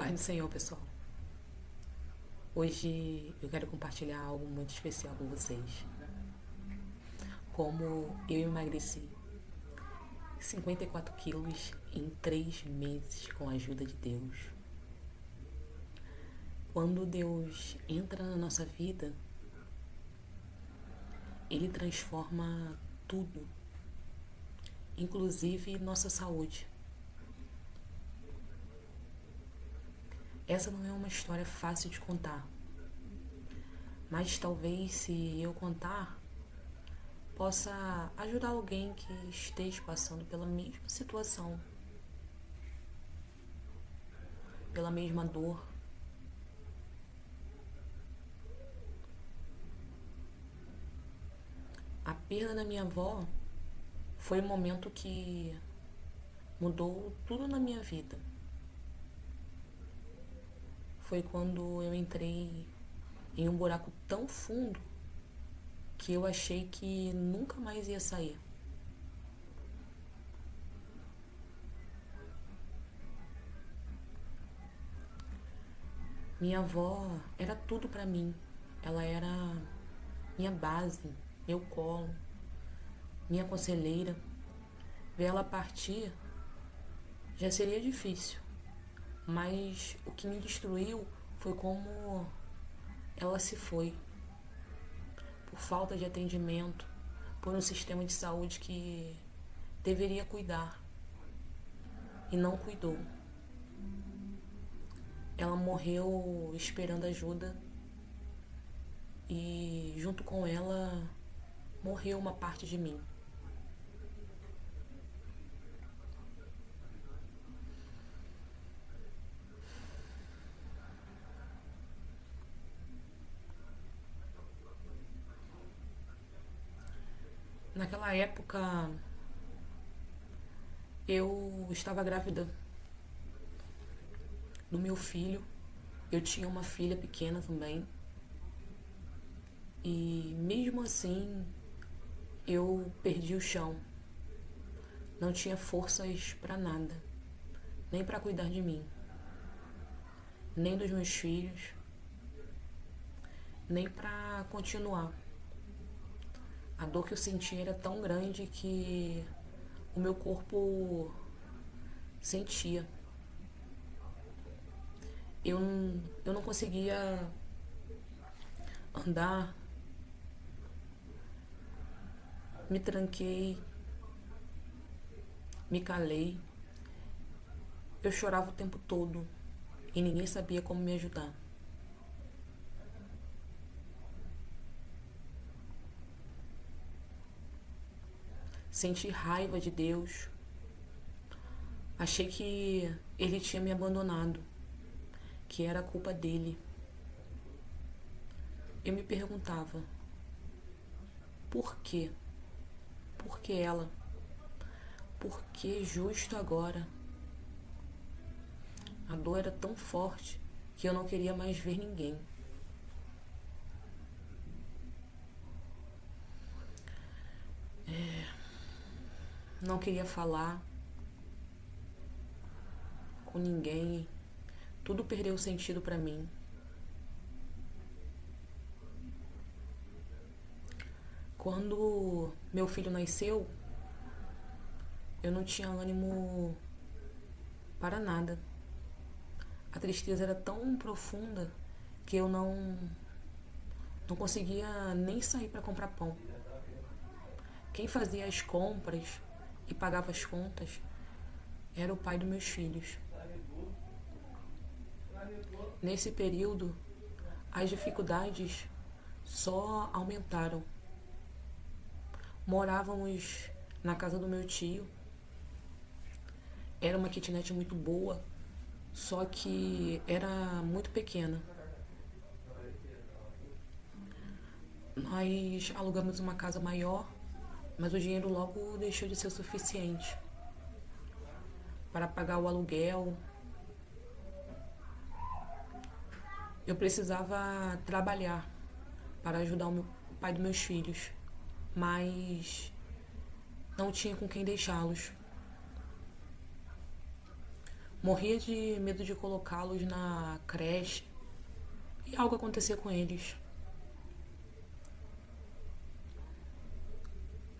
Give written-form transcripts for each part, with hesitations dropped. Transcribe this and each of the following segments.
Paz do Senhor, pessoal. Hoje eu quero compartilhar algo muito especial com vocês. Como eu emagreci 54 quilos em 3 meses com a ajuda de Deus. Quando Deus entra na nossa vida, Ele transforma tudo, inclusive nossa saúde. Essa não é uma história fácil de contar, mas talvez se eu contar, possa ajudar alguém que esteja passando pela mesma situação, pela mesma dor. A perda da minha avó foi um momento que mudou tudo na minha vida. Foi quando eu entrei em um buraco tão fundo que eu achei que nunca mais ia sair. Minha avó era tudo pra mim. Ela era minha base, meu colo, minha conselheira. Ver ela partir já seria difícil, mas o que me destruiu foi como ela se foi, por falta de atendimento, por um sistema de saúde que deveria cuidar e não cuidou. Ela morreu esperando ajuda e junto com ela morreu uma parte de mim. Naquela época eu estava grávida do meu filho. Eu tinha uma filha pequena também. E mesmo assim eu perdi o chão. Não tinha forças para nada, nem para cuidar de mim, nem dos meus filhos, nem para continuar. A dor que eu sentia era tão grande que o meu corpo sentia. Eu, eu não conseguia andar, me tranquei, me calei. Eu chorava o tempo todo e ninguém sabia como me ajudar. Senti raiva de Deus. Achei que Ele tinha me abandonado, que era culpa dele. Eu me perguntava, por quê? Por que ela? Por que justo agora? A dor era tão forte que eu não queria mais ver ninguém. Não queria falar com ninguém. Tudo perdeu sentido pra mim. Quando meu filho nasceu, eu não tinha ânimo para nada. A tristeza era tão profunda que eu não conseguia nem sair para comprar pão. Quem fazia as compras e pagava as contas era o pai dos meus filhos. Nesse período, as dificuldades só aumentaram. Morávamos na casa do meu tio. Era uma kitnet muito boa, só que era muito pequena. Nós alugamos uma casa maior, mas o dinheiro logo deixou de ser o suficiente para pagar o aluguel. Eu precisava trabalhar para ajudar o pai dos meus filhos, mas não tinha com quem deixá-los. Morria de medo de colocá-los na creche e algo acontecer com eles.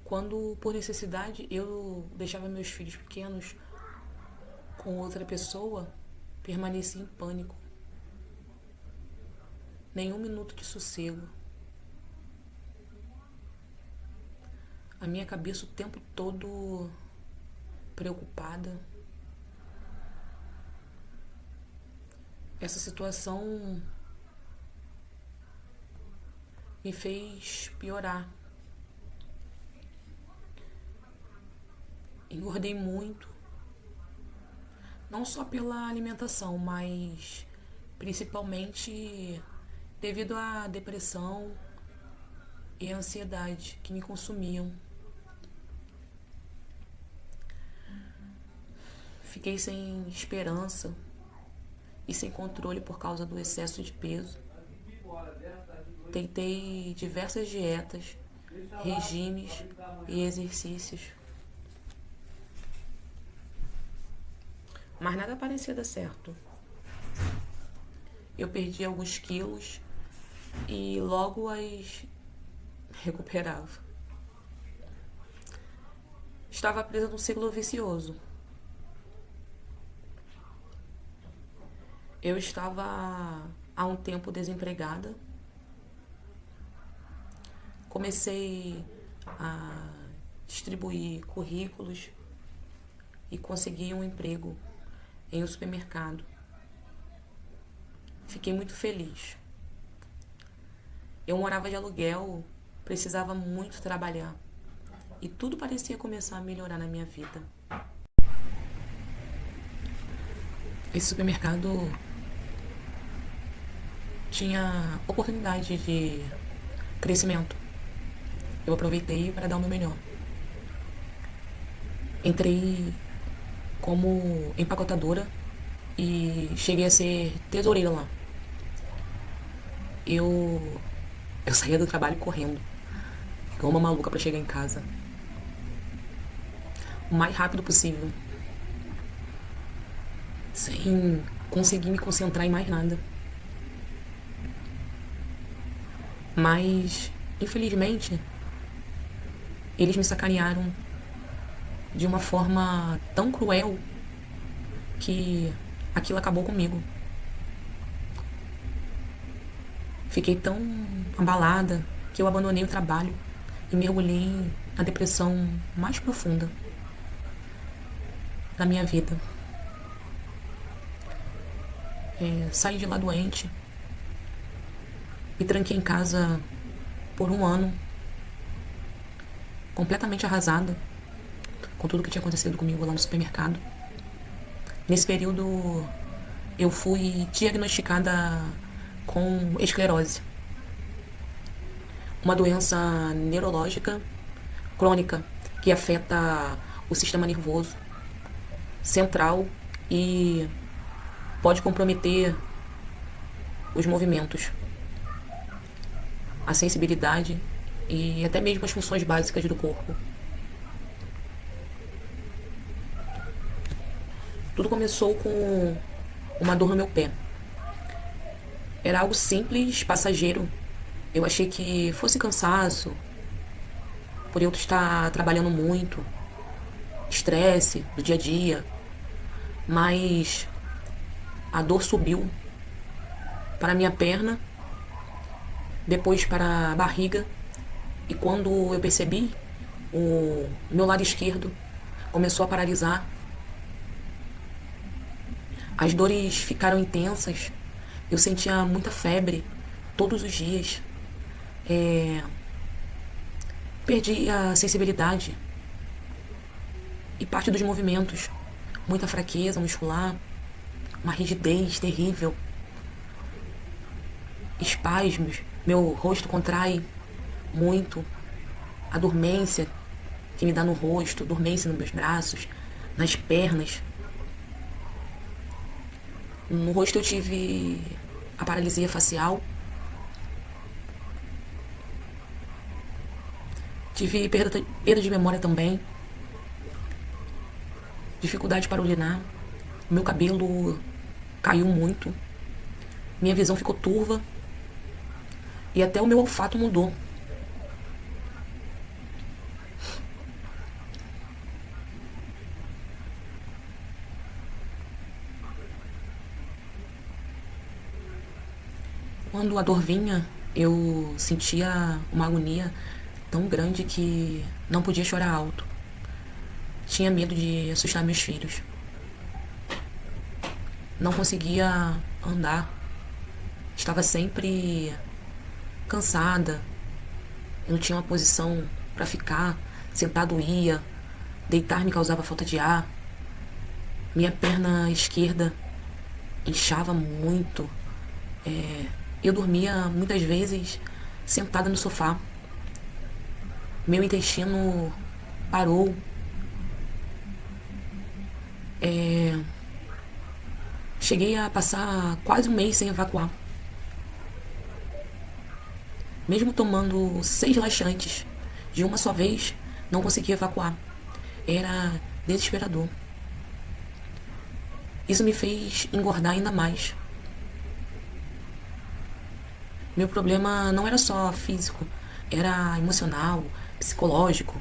Quando, por necessidade, eu deixava meus filhos pequenos com outra pessoa, permaneci em pânico. Nenhum minuto de sossego. A minha cabeça o tempo todo preocupada. Essa situação me fez piorar. Engordei muito, não só pela alimentação, mas principalmente devido à depressão e à ansiedade que me consumiam. Fiquei sem esperança e sem controle por causa do excesso de peso. Tentei diversas dietas, regimes e exercícios, mas nada parecia dar certo. Eu perdi alguns quilos e logo as recuperava. Estava presa num ciclo vicioso. Eu estava há um tempo desempregada. Comecei a distribuir currículos e consegui um emprego em um supermercado. Fiquei muito feliz. Eu morava de aluguel, precisava muito trabalhar e tudo parecia começar a melhorar na minha vida. Esse supermercado tinha oportunidade de crescimento. Eu aproveitei para dar o meu melhor. Entrei como empacotadora e cheguei a ser tesoureira lá. Eu saía do trabalho correndo, igual uma maluca, para chegar em casa o mais rápido possível, sem conseguir me concentrar em mais nada. Mas, infelizmente, eles me sacanearam de uma forma tão cruel que aquilo acabou comigo. Fiquei tão abalada que eu abandonei o trabalho e mergulhei na depressão mais profunda da minha vida. Saí de lá doente, me tranquei em casa por 1 ano, completamente arrasada com tudo que tinha acontecido comigo lá no supermercado. Nesse período, eu fui diagnosticada com esclerose, uma doença neurológica crônica que afeta o sistema nervoso central e pode comprometer os movimentos, a sensibilidade e até mesmo as funções básicas do corpo. Tudo começou com uma dor no meu pé. Era algo simples, passageiro. Eu achei que fosse cansaço, por eu estar trabalhando muito, estresse do dia a dia. Mas a dor subiu para a minha perna, depois para a barriga, e quando eu percebi, o meu lado esquerdo começou a paralisar. As dores ficaram intensas, eu sentia muita febre todos os dias. Perdi a sensibilidade e parte dos movimentos, muita fraqueza muscular, uma rigidez terrível, espasmos, meu rosto contrai muito, a dormência que me dá no rosto, dormência nos meus braços, nas pernas. No rosto eu tive a paralisia facial, tive perda de memória também, dificuldade para urinar, O meu cabelo caiu muito, minha visão ficou turva e até o meu olfato mudou. Quando a dor vinha, eu sentia uma agonia tão grande que não podia chorar alto. Tinha medo de assustar meus filhos. Não conseguia andar. Estava sempre cansada. Eu não tinha uma posição para ficar. Sentado ia. Deitar me causava falta de ar. Minha perna esquerda inchava muito. Eu dormia muitas vezes sentada no sofá. Meu intestino parou. Cheguei a passar quase um mês sem evacuar. Mesmo tomando 6 laxantes de uma só vez, não conseguia evacuar. Era desesperador. Isso me fez engordar ainda mais. Meu problema não era só físico, era emocional, psicológico.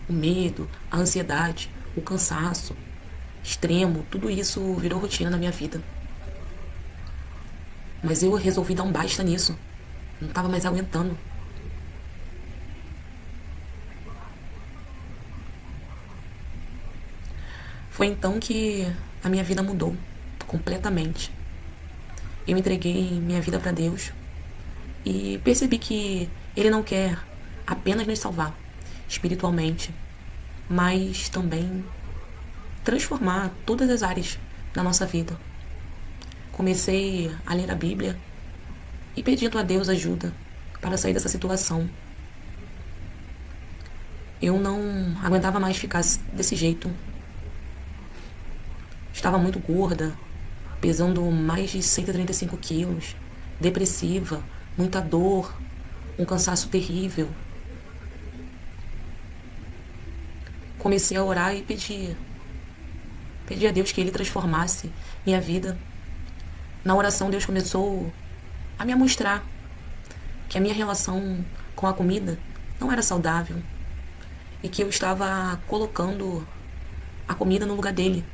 O medo, a ansiedade, o cansaço extremo, tudo isso virou rotina na minha vida. Mas eu resolvi dar um basta nisso. Não estava mais aguentando. Foi então que a minha vida mudou completamente. Eu entreguei minha vida para Deus e percebi que Ele não quer apenas nos salvar espiritualmente, mas também transformar todas as áreas da nossa vida. Comecei a ler a Bíblia e pedindo a Deus ajuda para sair dessa situação. Eu não aguentava mais ficar desse jeito. Estava muito gorda, pesando mais de 135 quilos, depressiva, muita dor, um cansaço terrível. Comecei a orar e pedir a Deus que Ele transformasse minha vida. Na oração, Deus começou a me mostrar que a minha relação com a comida não era saudável e que eu estava colocando a comida no lugar dele.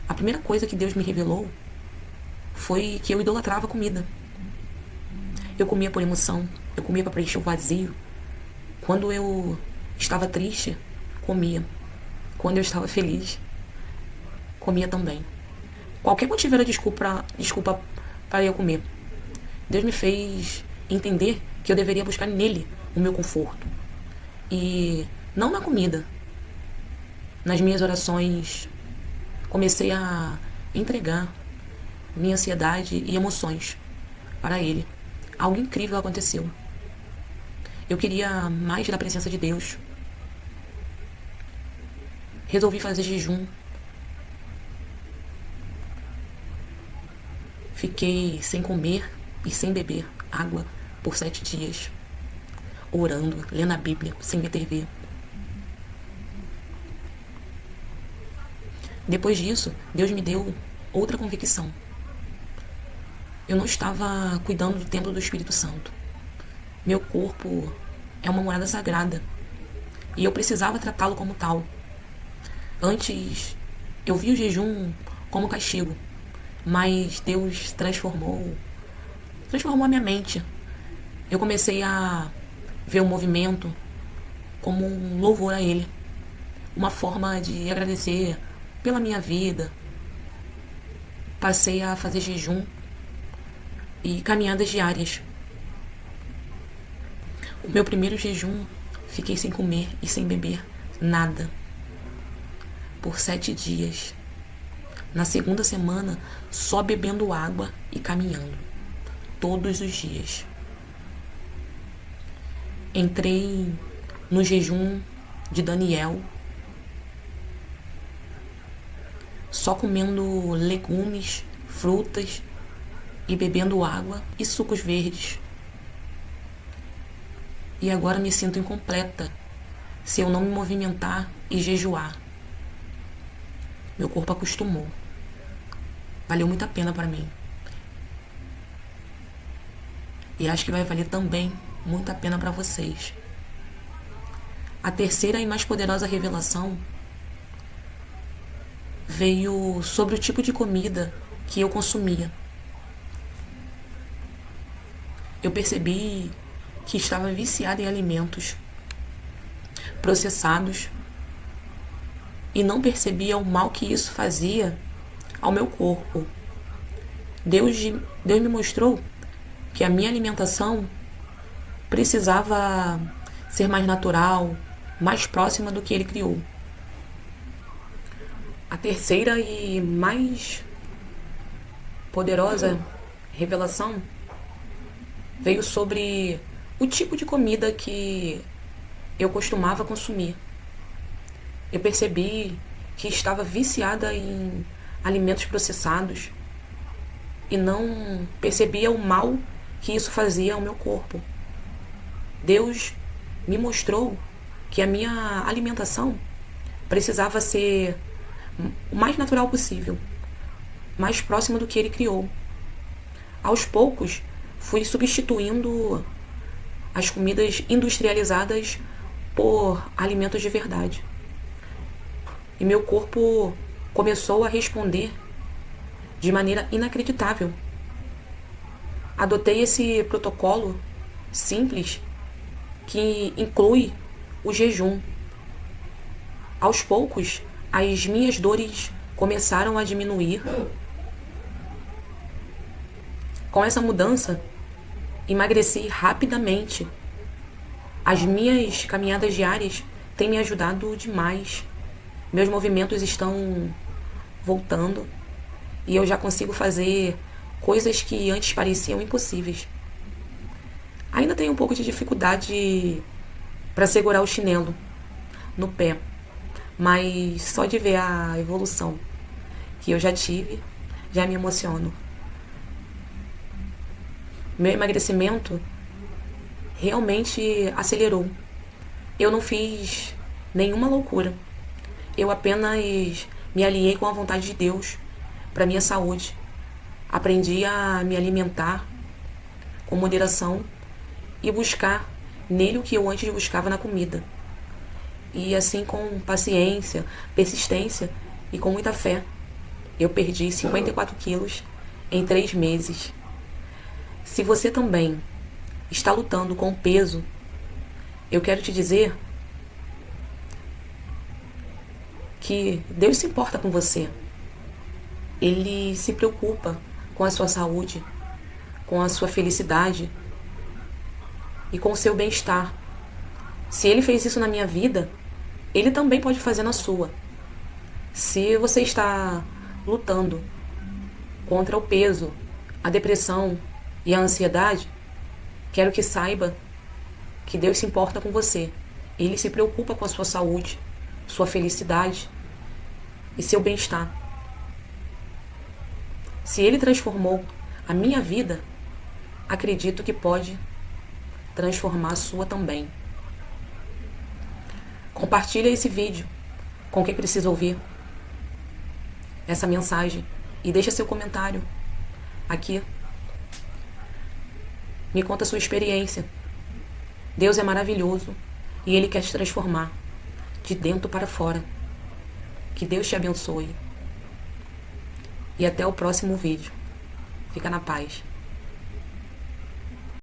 A primeira coisa que Deus me revelou foi que eu idolatrava a comida. Eu comia por emoção, eu comia para preencher o vazio. Quando eu estava triste, comia. Quando eu estava feliz, comia também. Qualquer motivo era desculpa para eu comer. Deus me fez entender que eu deveria buscar nele o meu conforto. E não na comida. Nas minhas orações, comecei a entregar minha ansiedade e emoções para ele. Algo incrível aconteceu. Eu queria mais da presença de Deus. Resolvi fazer jejum. Fiquei sem comer e sem beber água por 7 dias. Orando, lendo a Bíblia, sem ver TV. Depois disso, Deus me deu outra convicção. Eu não estava cuidando do templo do Espírito Santo. Meu corpo é uma morada sagrada e eu precisava tratá-lo como tal. Antes, eu via o jejum como castigo, mas Deus transformou a minha mente. Eu comecei a ver o movimento como um louvor a Ele, uma forma de agradecer pela minha vida. Passei a fazer jejum e caminhadas diárias. O meu primeiro jejum, fiquei sem comer e sem beber nada por 7 dias. Na segunda semana, só bebendo água e caminhando, todos os dias. Entrei no jejum de Daniel, só comendo legumes, frutas e bebendo água e sucos verdes. E agora me sinto incompleta se eu não me movimentar e jejuar. Meu corpo acostumou. valeu muito a pena para mim. E acho que vai valer também muito a pena para vocês. A terceira e mais poderosa revelação veio sobre o tipo de comida que eu consumia. Eu percebi que estava viciada em alimentos processados e não percebia o mal que isso fazia ao meu corpo. Deus me mostrou que a minha alimentação precisava ser mais natural, mais próxima do que Ele criou. A terceira e mais poderosa revelação veio sobre o tipo de comida que eu costumava consumir. Eu percebi que estava viciada em alimentos processados e não percebia o mal que isso fazia ao meu corpo. Deus me mostrou que a minha alimentação precisava ser o mais natural possível, mais próximo do que Ele criou. Aos poucos, fui substituindo as comidas industrializadas por alimentos de verdade. E meu corpo começou a responder de maneira inacreditável. Adotei esse protocolo simples que inclui o jejum. Aos poucos, as minhas dores começaram a diminuir. Com essa mudança, emagreci rapidamente. As minhas caminhadas diárias têm me ajudado demais. Meus movimentos estão voltando e eu já consigo fazer coisas que antes pareciam impossíveis. Ainda tenho um pouco de dificuldade para segurar o chinelo no pé, mas só de ver a evolução que eu já tive, já me emociono. Meu emagrecimento realmente acelerou. Eu não fiz nenhuma loucura. Eu apenas me alinhei com a vontade de Deus para minha saúde. Aprendi a me alimentar com moderação e buscar nele o que eu antes buscava na comida. E assim, com paciência, persistência e com muita fé, eu perdi 54 quilos em 3 meses. Se você também está lutando com o peso, eu quero te dizer que Deus se importa com você. Ele se preocupa com a sua saúde, com a sua felicidade e com o seu bem-estar. Se Ele fez isso na minha vida, Ele também pode fazer na sua. Se você está lutando contra o peso, a depressão e a ansiedade, quero que saiba que Deus se importa com você. Ele se preocupa com a sua saúde, sua felicidade e seu bem-estar. Se Ele transformou a minha vida, acredito que pode transformar a sua também. Compartilha esse vídeo com quem precisa ouvir essa mensagem e deixa seu comentário aqui. Me conta a sua experiência. Deus é maravilhoso e Ele quer te transformar de dentro para fora. Que Deus te abençoe. E até o próximo vídeo. Fica na paz.